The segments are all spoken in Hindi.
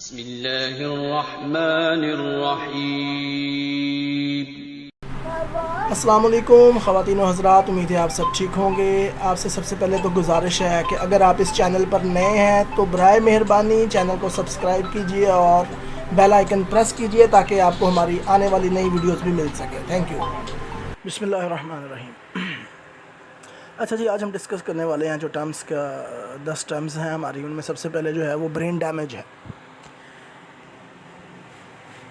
बिस्मिल्लाहिर्रहमानिर्रहीम। अस्सलाम वालेकुम ख़वातीन व हज़रात, उम्मीद है आप सब ठीक होंगे। आपसे सबसे पहले तो गुजारिश है कि अगर आप इस चैनल पर नए हैं तो बराए मेहरबानी चैनल को सब्सक्राइब कीजिए और बेल आइकन प्रेस कीजिए ताकि आपको हमारी आने वाली नई वीडियोस भी मिल सके। Thank you. बिस्मिल्लाहिर्रहमानिर्रहीम। अच्छा जी, आज हम डिस्कस करने वाले हैं जो टर्म्स का 10 टर्म्स हैं हमारी, उनमें सबसे पहले जो है वो ब्रेन डैमेज है।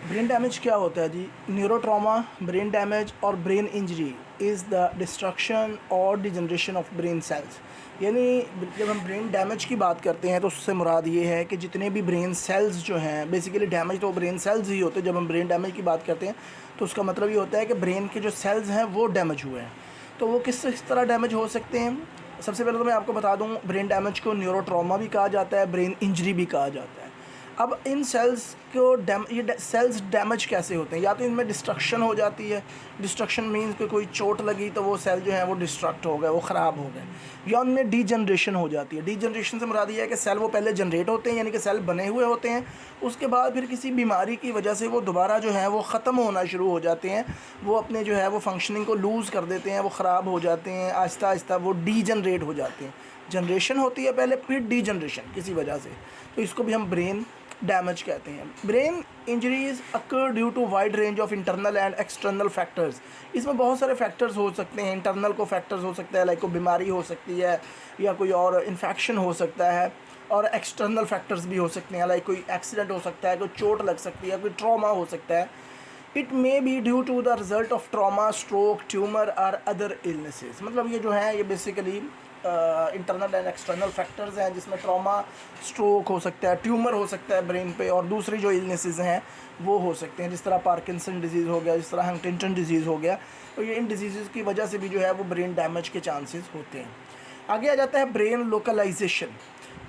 ब्रेन डैमेज क्या होता है जी? न्यूरो ट्रॉमा, ब्रेन डैमेज और brain injury is the destruction और डिजनरेशन ऑफ ब्रेन सेल्स। यानी जब हम ब्रेन डैमेज की बात करते हैं तो उससे मुराद ये है कि जितने भी ब्रेन सेल्स जो हैं, बेसिकली डैमेज तो ब्रेन सेल्स ही होते हैं। जब हम ब्रेन डैमेज की बात करते हैं तो उसका मतलब ये होता है कि ब्रेन के जो सेल्स हैं वो डैमेज हुए हैं। तो वो किस तरह डैमेज हो सकते हैं? सबसे पहले तो मैं आपको बता दूँ, ब्रेन डैमेज को न्यूरो ट्रॉमा भी कहा जाता है, ब्रेन इंजरी भी कहा जाता है। अब इन सेल्स को सेल्स डैमेज कैसे होते हैं? या तो इनमें डिस्ट्रक्शन हो जाती है। डिस्ट्रक्शन मीन्स कि कोई चोट लगी तो वो सेल जो है वो डिस्ट्रक्ट हो गए, वो ख़राब हो गए। या उनमें डीजनरेशन हो जाती है। डीजनरेशन से मुराद ये है कि सेल वो पहले जनरेट होते हैं, यानी कि सेल बने हुए होते हैं, उसके बाद फिर किसी बीमारी की वजह से वो दोबारा जो है वो ख़त्म होना शुरू हो जाते हैं। वो अपने जो है वो फंक्शनिंग को लूज़ कर देते हैं, वो ख़राब हो जाते हैं, आहिस्ता आहिस्ता वो डीजनरेट हो जाते हैं। जनरेशन होती है पहले, फिर डीजनरेशन किसी वजह से, तो इसको भी हम ब्रेन डैमेज कहते हैं। Brain injuries occur due to wide range of internal and external factors. इसमें बहुत सारे फैक्टर्स हो सकते हैं। इंटरनल को फैक्टर्स हो सकता है, लाइक कोई बीमारी हो सकती है या कोई और इन्फेक्शन हो सकता है, और एक्सटर्नल फैक्टर्स भी हो सकते हैं, लाइक कोई एक्सीडेंट हो सकता है, कोई चोट लग सकती है, कोई ट्रॉमा हो सकता है। It may be due to the result of trauma, stroke, tumour और अदर इलनेसेस। मतलब ये जो है ये basically internal and external factors हैं, जिसमें ट्रामा, स्ट्रोक हो सकता है, ट्यूमर हो सकता है ब्रेन पे, और दूसरी जो इलनेसेस हैं वो हो सकते हैं, जिस तरह पार्किंसन डिजीज़ हो गया, जिस तरह हंटिंगटन डिजीज़ हो गया। तो ये इन डिजीज़ की वजह से भी जो है वो ब्रेन डैमेज के चांसेस होते हैं। आगे आ जाता है ब्रेन लोकलाइजेशन।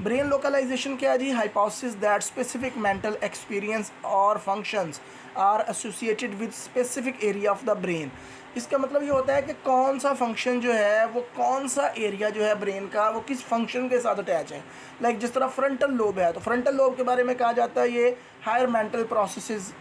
ब्रेन लोकलाइजेशन क्या है जी? Hypothesis that specific mental experience और functions are associated with specific area of the brain. इसका मतलब ये होता है कि कौन सा फंक्शन जो है वो, कौन सा एरिया जो है ब्रेन का, वो किस फंक्शन के साथ अटैच है। लाइक जिस तरह फ्रंटल लोब है, तो फ्रंटल लोब के बारे में कहा जाता है ये हायर मेंटल प्रोसेसेस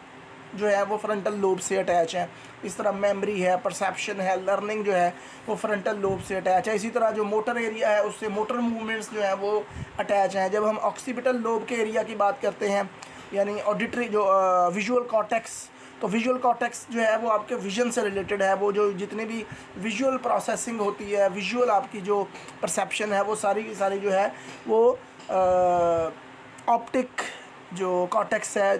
जो है वो फ्रंटल लोब से अटैच है। इस तरह मेमोरी है, परसेप्शन है, लर्निंग जो है वो फ्रंटल लोब से अटैच है। इसी तरह जो मोटर एरिया है उससे मोटर मूवमेंट्स जो है वो अटैच हैं। जब हम ऑक्सीपिटल लोब के एरिया की बात करते हैं, यानी ऑडिटरी जो विजुअल कॉर्टेक्स, तो विजुअल कॉर्टेक्स जो है वो आपके विजन से रिलेटेड है। वो जो जितनी भी विजुअल प्रोसेसिंग होती है, विजुअल आपकी जो परसेप्शन है, वो सारी की सारी जो है वो ऑप्टिक जो कॉर्टेक्स है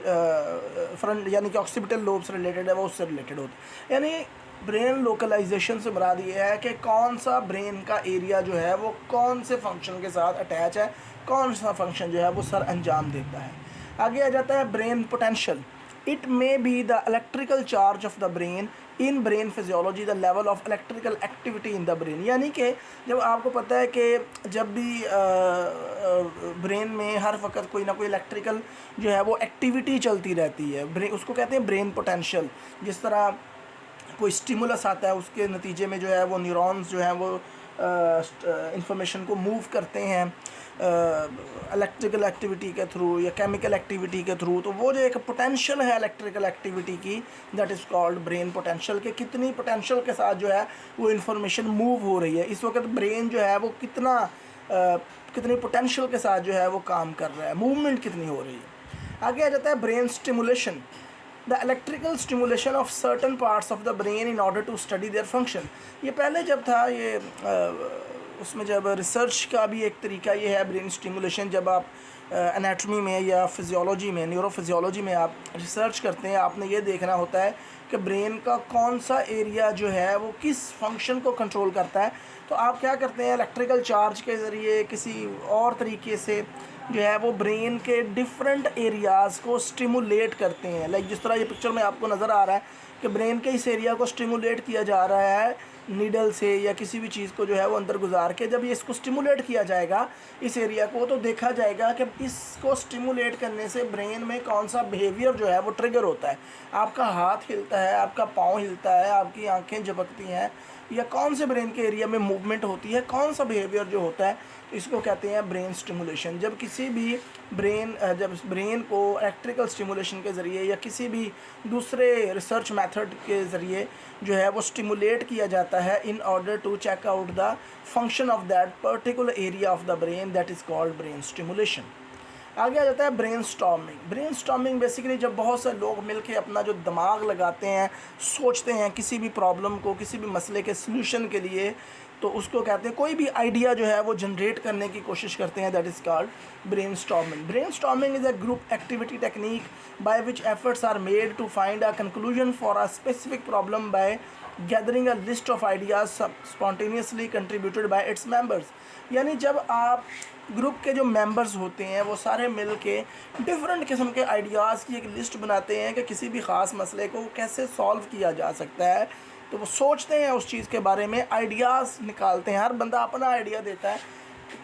फ्रंट यानी कि ऑक्सीपिटल लोब से रिलेटेड है, वो उससे रिलेटेड होती है। यानी ब्रेन लोकलाइजेशन से मुराद ये है कि कौन सा ब्रेन का एरिया जो है वो कौन से फंक्शन के साथ अटैच है, कौन सा फंक्शन जो है वो सर अंजाम देता है। आगे आ जाता है brain potential. It may be the electrical charge of the brain in brain physiology, the level of electrical activity in the brain. यानी कि जब आपको पता है कि जब भी ब्रेन में हर वक्त कोई ना कोई इलेक्ट्रिकल जो है वो एक्टिविटी चलती रहती है, ब्रेन उसको कहते हैं ब्रेन पोटेंशियल। जिस तरह कोई स्टिमुलस आता है, उसके नतीजे में जो है वो न्यूरॉन्स जो हैं वो इंफॉर्मेशन को मूव करते हैं इलेक्ट्रिकल एक्टिविटी के थ्रू या केमिकल एक्टिविटी के थ्रू। तो वो जो एक पोटेंशियल है इलेक्ट्रिकल एक्टिविटी की, that is called brain potential. के कितनी पोटेंशियल के साथ जो है वो इन्फॉर्मेशन मूव हो रही है इस वक्त, ब्रेन जो है वो कितनी पोटेंशियल के साथ जो है वो काम कर रहा है, मूवमेंट कितनी हो रही है। आगे आ जाता है brain stimulation, the electrical stimulation of certain parts of the brain in order to study their function. ये पहले जब था ये उसमें जब रिसर्च का भी एक तरीका ये है ब्रेन स्टिमुलेशन, जब आप एनाटॉमी में या फिजियोलॉजी में, न्यूरोफिजियोलॉजी में आप रिसर्च करते हैं, आपने ये देखना होता है कि ब्रेन का कौन सा एरिया जो है वो किस फंक्शन को कंट्रोल करता है। तो आप क्या करते हैं, इलेक्ट्रिकल चार्ज के ज़रिए किसी और तरीके से जो है वो ब्रेन के डिफरेंट एरियाज़ को स्टिमुलेट करते हैं। लाइक जिस तरह ये पिक्चर में आपको नज़र आ रहा है कि ब्रेन के इस एरिया को स्टिमुलेट किया जा रहा है नीडल से या किसी भी चीज़ को जो है वो अंदर गुजार के। जब ये इसको स्टिमुलेट किया जाएगा इस एरिया को, तो देखा जाएगा कि इसको स्टिमुलेट करने से ब्रेन में कौन सा बिहेवियर जो है वो ट्रिगर होता है। आपका हाथ हिलता है, आपका पाँव हिलता है, आपकी आंखें झपकती हैं, या कौन से ब्रेन के एरिया में मूवमेंट होती है, कौन सा बिहेवियर जो होता है, इसको कहते हैं ब्रेन स्टिमुलेशन। जब किसी भी जब ब्रेन को इलेक्ट्रिकल स्टिमुलेशन के ज़रिए या किसी भी दूसरे रिसर्च मेथड के ज़रिए जो है वो स्टिमुलेट किया जाता है in order to check out the function of that particular area of the brain, that is called brain stimulation. आगे आ जाता है brain storming. Brainstorming basically जब बहुत से लोग मिलके अपना जो दिमाग लगाते हैं, सोचते हैं किसी भी प्रॉब्लम को, किसी भी मसले के सलूशन के लिए, तो उसको कहते हैं कोई भी आइडिया जो है वो जनरेट करने की कोशिश करते हैं, that is called brain storming. Brainstorming is a group activity technique by which efforts are made to find a conclusion for a specific problem by gathering a list of ideas spontaneously contributed by its members. यानी जब आप ग्रुप के जो मेंबर्स होते हैं वो सारे मिल के डिफरेंट किस्म के आइडियाज़ की एक लिस्ट बनाते हैं कि किसी भी ख़ास मसले को कैसे सॉल्व किया जा सकता है, तो वो सोचते हैं उस चीज़ के बारे में, आइडियाज़ निकालते हैं। हर बंदा अपना आइडिया देता है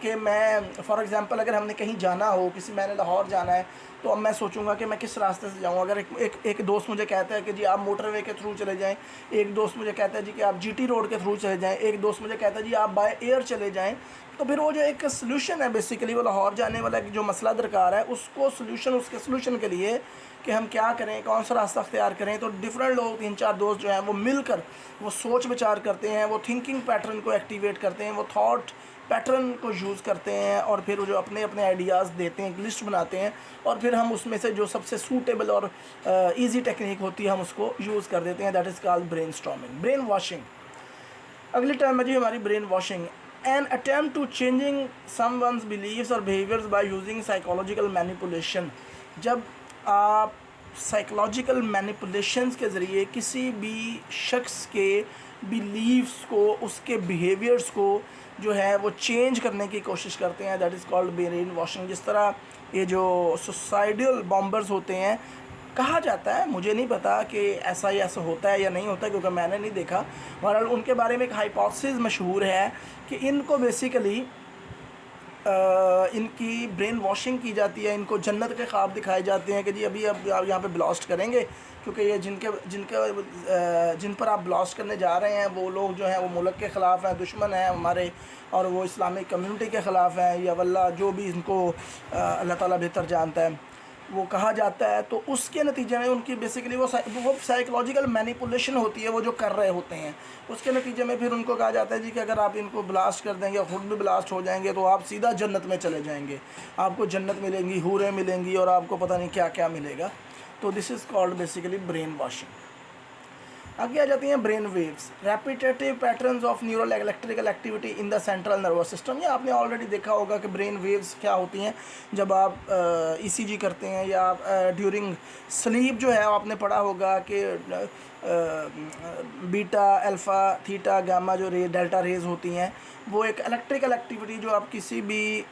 कि मैं फॉर एग्ज़ाम्पल अगर हमने कहीं जाना हो, मैंने लाहौर जाना है, तो अब मैं सोचूंगा कि मैं किस रास्ते से जाऊँ। अगर एक दोस्त मुझे कहता है कि जी आप मोटरवे के थ्रू चले जाएं, एक दोस्त मुझे कहता है जी कि आप जीटी रोड के थ्रू चले जाएं, एक दोस्त मुझे कहता है जी आप बाय एयर चले जाएं, तो फिर वो जो एक सलूशन है बेसिकली वो लाहौर जाने वाला जो मसला दरकार है उसको उसके सलूशन के लिए कि हम क्या करें, कौन सा रास्ता अख्तियार करें, तो डिफरेंट लोग 3-4 दोस्त जो हैं वो मिलकर वो सोच विचार करते हैं, वो थिंकिंग पैटर्न को एक्टिवेट करते हैं, वो थॉट पैटर्न को यूज़ करते हैं और फिर वो जो अपने अपने आइडियाज़ देते हैं, एक लिस्ट बनाते हैं और फिर हम उसमें से जो सबसे सूटेबल और इजी टेक्निक होती है हम उसको यूज़ कर देते हैं, that is called brain storming. Brain washing अगली टर्म है जी हमारी brain washing. An attempt to changing someone's believes और behaviours by using psychological manipulation. जब आप साइकोलॉजिकल मैनिपुलेशंस के ज़रिए किसी भी शख्स के बिलीव्स को, उसके बिहेवियर्स को जो है वो चेंज करने की कोशिश करते हैं, that is called brain washing. जिस तरह ये जो सुसाइडल बॉम्बर्स होते हैं, कहा जाता है, मुझे नहीं पता कि ऐसा होता है या नहीं होता क्योंकि मैंने नहीं देखा, बहरहाल उनके बारे में एक हाइपोथेसिस मशहूर है कि इनको बेसिकली इनकी ब्रेन वॉशिंग की जाती है, इनको जन्नत के ख्वाब दिखाए जाते हैं कि जी अभी अब यहाँ पे ब्लास्ट करेंगे, क्योंकि ये जिन पर आप ब्लास्ट करने जा रहे हैं वो लोग जो हैं वो मुल्क के ख़िलाफ़ हैं, दुश्मन हैं हमारे, और वो इस्लामिक कम्युनिटी के ख़िलाफ़ हैं या वल्ला जो भी इनको अल्लाह ताला बेहतर जानता है वो कहा जाता है। तो उसके नतीजे में उनकी बेसिकली वो साइकोलॉजिकल मैनिपुलेशन होती है वो जो कर रहे होते हैं, उसके नतीजे में फिर उनको कहा जाता है जी कि अगर आप इनको ब्लास्ट कर देंगे, ख़ुद भी ब्लास्ट हो जाएंगे, तो आप सीधा जन्नत में चले जाएंगे, आपको जन्नत मिलेंगी, हूरें मिलेंगी और आपको पता नहीं क्या क्या मिलेगा। तो this is called basically brain washing. आगे आ जाती हैं brain waves, repetitive patterns of neural electrical activity in the central nervous system. ये आपने ऑलरेडी देखा होगा कि ब्रेन वेव्स क्या होती हैं जब आप ईसीजी करते हैं या आप ड्यूरिंग स्लीप जो है आपने पढ़ा होगा कि बीटा, अल्फ़ा, थीटा, गामा जो डेल्टा रेज होती हैं, वो एक इलेक्ट्रिकल एक्टिविटी जो आप किसी भी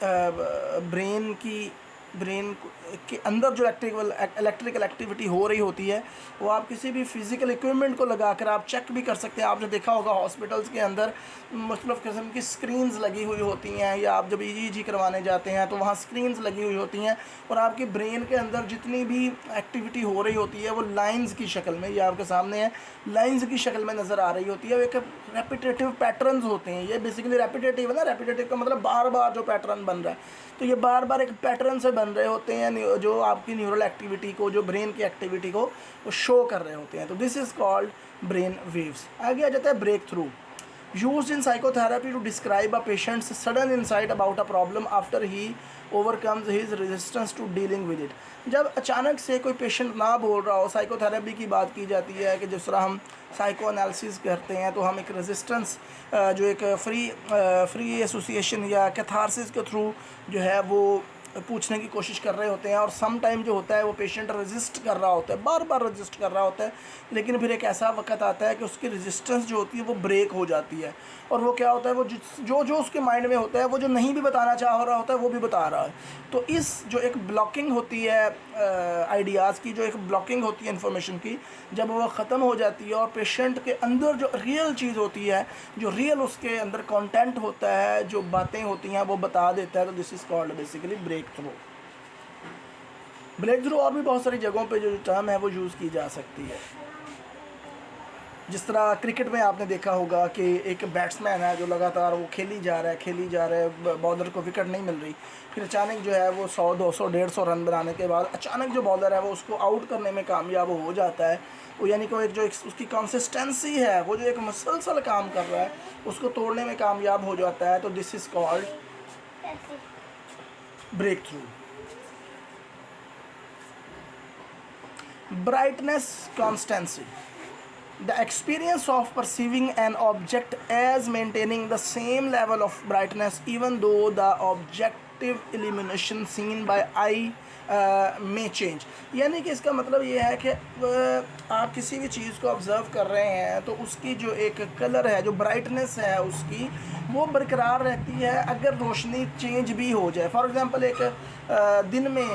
ब्रेन के अंदर जो इलेक्ट्रिकल एक्टिविटी हो रही होती है वो आप किसी भी फिज़िकल इक्विपमेंट को लगाकर आप चेक भी कर सकते हैं। आपने देखा होगा हॉस्पिटल्स के अंदर मुख्तलिफ़ किस्म की स्क्रीन्स लगी हुई होती हैं, या आप जब ईईजी करवाने जाते हैं तो वहाँ स्क्रीन्स लगी हुई होती हैं और आपके ब्रेन के अंदर जितनी भी एक्टिविटी हो रही होती है वो लाइन्स की शक्ल में, ये आपके सामने है, लाइन्स की शक्ल में नज़र आ रही होती है। एक रेपिटेटिव पैटर्न्स होते हैं, ये बेसिकली रेपिटेटिव है ना, रेपिटेटिव का मतलब बार बार जो पैटर्न बन रहा है, तो ये बार बार एक पैटर्न से बन रहे होते हैं जो आपकी न्यूरल एक्टिविटी को, जो ब्रेन की एक्टिविटी को वो शो कर रहे होते हैं। तो this is called brain waves. आगे आ जाता है breakthrough, used in psychotherapy to describe a patient's sudden insight about a problem after he overcomes his resistance to dealing with it. जब अचानक से कोई पेशेंट ना बोल रहा हो, साइकोथेरेपी की बात की जाती है कि जिस तरह हम साइको एनालिसिस करते हैं तो हम एक रेजिस्टेंस जो एक फ्री एसोसिएशन या कैथारसिस के थ्रू जो है वो पूछने की कोशिश कर रहे होते हैं, और सम टाइम जो होता है वो पेशेंट रेजिस्ट कर रहा होता है, बार बार रेजिस्ट कर रहा होता है, लेकिन फिर एक ऐसा वक्त आता है कि उसकी रेजिस्टेंस जो होती है वो ब्रेक हो जाती है, और वो क्या होता है, वो जो उसके माइंड में होता है, वो जो नहीं भी बताना चाह रहा होता है वो भी बता रहा है। तो इस जो एक ब्लॉकिंग होती है आइडियाज़ की, जो एक ब्लॉकिंग होती है इन्फॉर्मेशन की, जब वो ख़त्म हो जाती है और पेशेंट के अंदर जो रियल चीज़ होती है, जो रियल उसके अंदर कंटेंट होता है, जो बातें होती हैं वो बता देता है, तो this is called basically breakthrough. Breakthrough और भी बहुत सारी जगहों पे जो टर्म है वो यूज़ की जा सकती है। जिस तरह क्रिकेट में आपने देखा होगा कि एक बैट्समैन है जो लगातार वो खेली जा रहा है, बॉलर को विकेट नहीं मिल रही, फिर अचानक जो है वो 100 200 150 रन बनाने के बाद अचानक जो बॉलर है वो उसको आउट करने में कामयाब हो जाता है। वो यानी कि उसकी कंसिस्टेंसी है, वो जो एक मुसलसल काम कर रहा है उसको तोड़ने में कामयाब हो जाता है। तो this is called breakthrough. Brightness constancy, the experience of perceiving an object as maintaining the same level of brightness even though the objective illumination seen by eye may change। यानी कि इसका मतलब ये है कि आप किसी भी चीज़ को ऑब्ज़र्व कर रहे हैं तो उसकी जो एक कलर है, जो ब्राइटनेस है उसकी, वो बरकरार रहती है अगर रोशनी चेंज भी हो जाए। फॉर एग्ज़ाम्पल एक दिन में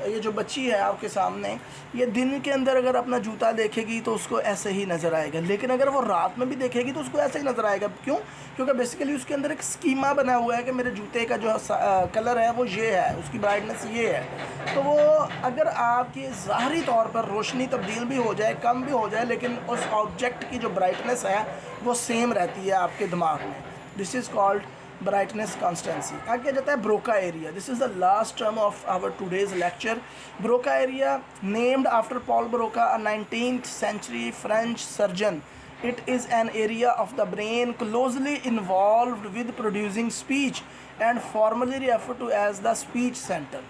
ये जो बच्ची है आपके सामने, ये दिन के अंदर अगर अपना जूता देखेगी तो उसको ऐसे ही नज़र आएगा, लेकिन अगर वो रात में भी देखेगी तो उसको ऐसे ही नज़र आएगा। क्यों? क्योंकि बेसिकली उसके अंदर एक स्कीमा बना हुआ है कि मेरे जूते का जो कलर है वो ये है, उसकी ब्राइटनेस ये है। तो वो अगर आपकी ज़ाहरी तौर पर रोशनी तब्दील भी हो जाए, कम भी हो जाए, लेकिन उस ऑब्जेक्ट की जो ब्राइटनेस है वो सेम रहती है आपके दिमाग में। This is called brightness constancy. आगे जाता है Broca area. This is the last term of our today's lecture. Broca area named after Paul Broca, a 19th century French surgeon. It is an area of the brain closely involved with producing speech and formally referred to as the speech center.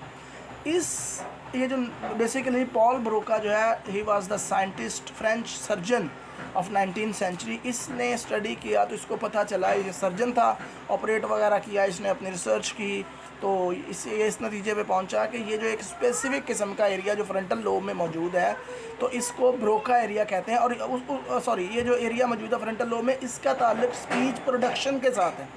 ये जो बेसिकली पॉल ब्रोका जो है, he was the scientist, French surgeon of 19th century। इसने स्टडी किया तो इसको पता चला, ये सर्जन था, ऑपरेट वगैरह किया, इसने अपनी रिसर्च की, तो इस नतीजे पे पहुंचा कि ये जो एक स्पेसिफिक किस्म का एरिया जो फ्रंटल लोब में मौजूद है तो इसको ब्रोका एरिया कहते हैं। और ये जो एरिया मौजूद है फ्रंटल लोब में, इसका ताल्लुक स्पीच प्रोडक्शन के साथ है।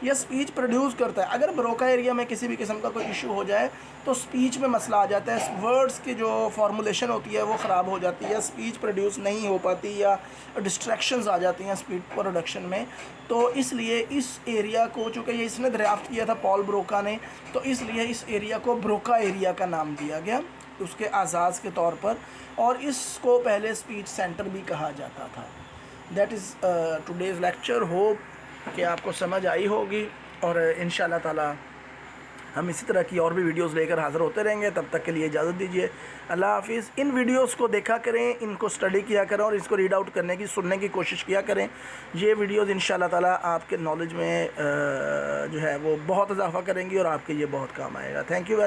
यह स्पीच प्रोड्यूस करता है। अगर ब्रोका एरिया में किसी भी किस्म का कोई इशू हो जाए तो स्पीच में मसला आ जाता है, वर्ड्स की जो फॉर्मुलेशन होती है वो ख़राब हो जाती है, स्पीच प्रोड्यूस नहीं हो पाती या डिस्ट्रैक्शंस आ जाती हैं स्पीच प्रोडक्शन में। तो इसलिए इस एरिया को, चूँकि ये इसने दरियाफ्त किया था पॉल ब्रोका ने, तो इसलिए इस एरिया को ब्रोका एरिया का नाम दिया गया उसके आज़ाज़ के तौर पर, और इसको पहले स्पीच सेंटर भी कहा जाता था। That is today's lecture. Hope कि आपको समझ आई होगी, और इंशाल्लाह ताला हम इसी तरह की और भी वीडियोस लेकर हाज़िर होते रहेंगे। तब तक के लिए इजाज़त दीजिए। अल्लाह हाफिज़। इन वीडियोस को देखा करें, इनको स्टडी किया करें और इसको रीड आउट करने की, सुनने की कोशिश किया करें। ये वीडियोस इंशाल्लाह ताला आपके नॉलेज में जो है वो बहुत इजाफ़ा करेंगी और आपके ये बहुत काम आएगा। Thank you.